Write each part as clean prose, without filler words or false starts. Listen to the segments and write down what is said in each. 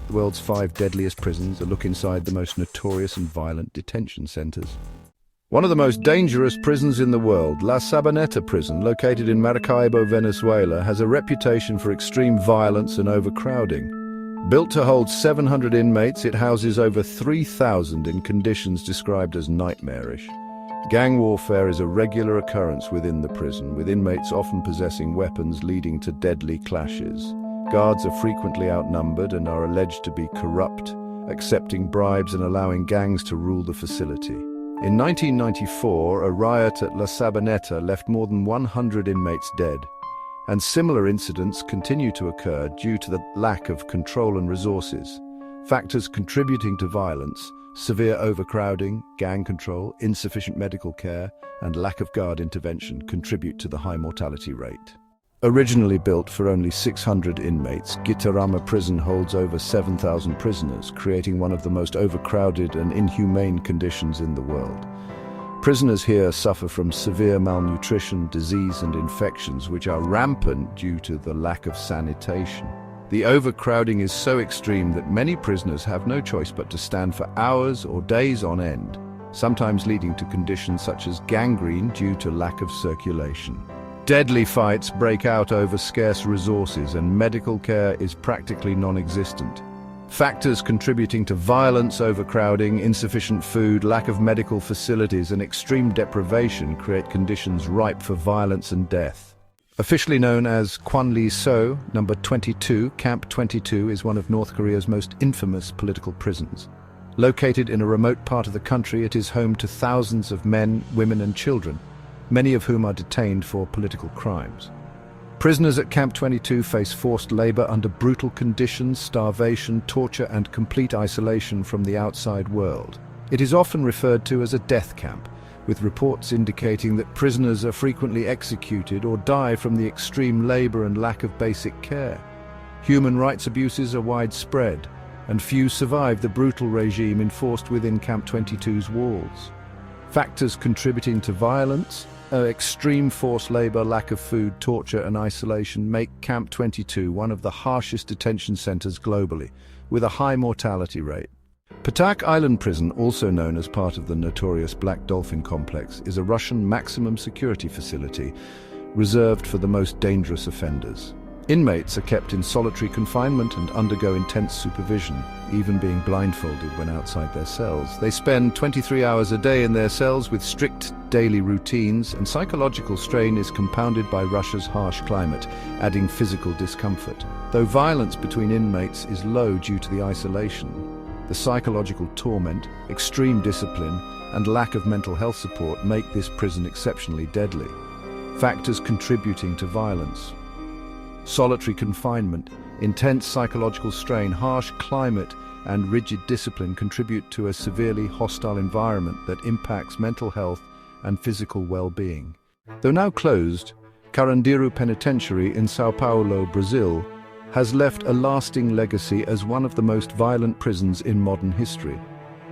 the world's 5 deadliest prisons, a look inside the most notorious and violent detention centers. One of the most dangerous prisons in the world, La Sabaneta prison, located in Maracaibo, Venezuela, has a reputation for extreme violence and overcrowding. Built to hold 700 inmates, it houses over 3,000 in conditions described as nightmarish. Gang warfare is a regular occurrence within the prison, with inmates often possessing weapons leading to deadly clashes. Guards are frequently outnumbered and are alleged to be corrupt, accepting bribes and allowing gangs to rule the facility. In 1994, a riot at La Sabaneta left more than 100 inmates dead, and similar incidents continue to occur due to the lack of control and resources. Factors contributing to violence: severe overcrowding, gang control, insufficient medical care, and lack of guard intervention contribute to the high mortality rate. Originally built for only 600 inmates, Gitarama prison holds over 7,000 prisoners, creating one of the most overcrowded and inhumane conditions in the world. Prisoners here suffer from severe malnutrition, disease, and infections, which are rampant due to the lack of sanitation. The overcrowding is so extreme that many prisoners have no choice but to stand for hours or days on end, sometimes leading to conditions such as gangrene due to lack of circulation. Deadly fights break out over scarce resources, and medical care is practically non-existent. Factors contributing to violence, overcrowding, insufficient food, lack of medical facilities, and extreme deprivation create conditions ripe for violence and death. Officially known as Kwanli-So, number 22, Camp 22 is one of North Korea's most infamous political prisons. Located in a remote part of the country, it is home to thousands of men, women, and children, many of whom are detained for political crimes. Prisoners at Camp 22 face forced labor under brutal conditions, starvation, torture, and complete isolation from the outside world. It is often referred to as a death camp, with reports indicating that prisoners are frequently executed or die from the extreme labor and lack of basic care. Human rights abuses are widespread, and few survive the brutal regime enforced within Camp 22's walls. Factors contributing to violence: extreme forced labor, lack of food, torture, and isolation make Camp 22 one of the harshest detention centers globally, with a high mortality rate. Patak Island Prison, also known as part of the Notorious Black Dolphin Complex, is a Russian maximum security facility reserved for the most dangerous offenders. Inmates are kept in solitary confinement and undergo intense supervision, even being blindfolded when outside their cells. They spend 23 hours a day in their cells with strict daily routines, and psychological strain is compounded by Russia's harsh climate, adding physical discomfort. Though violence between inmates is low due to the isolation, the psychological torment, extreme discipline, and lack of mental health support make this prison exceptionally deadly. Factors contributing to violence: solitary confinement, intense psychological strain, harsh climate, and rigid discipline contribute to a severely hostile environment that impacts mental health and physical well-being. Though now closed, Carandiru Penitentiary in São Paulo, Brazil, has left a lasting legacy as one of the most violent prisons in modern history.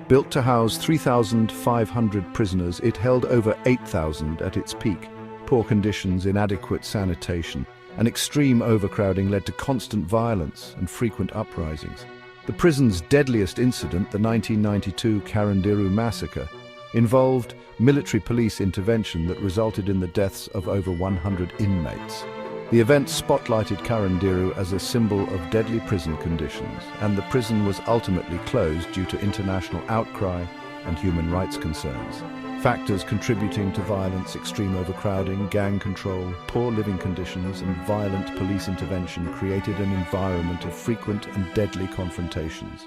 Built to house 3,500 prisoners, it held over 8,000 at its peak. Poor conditions, inadequate sanitation, and extreme overcrowding led to constant violence and frequent uprisings. The prison's deadliest incident, the 1992 Carandiru massacre, involved military police intervention that resulted in the deaths of over 100 inmates. The event spotlighted Carandiru as a symbol of deadly prison conditions, and the prison was ultimately closed due to international outcry and human rights concerns. Factors contributing to violence: extreme overcrowding, gang control, poor living conditions, and violent police intervention created an environment of frequent and deadly confrontations.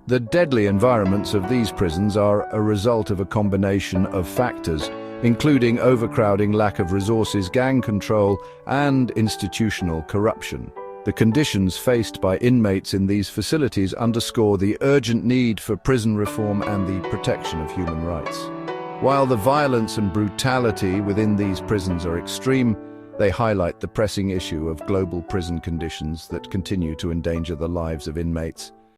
The deadly environments of these prisons are a result of a combination of factors, including overcrowding, lack of resources, gang control, and institutional corruption. The conditions faced by inmates in these facilities underscore the urgent need for prison reform and the protection of human rights. While the violence and brutality within these prisons are extreme, they highlight the pressing issue of global prison conditions that continue to endanger the lives of inmates.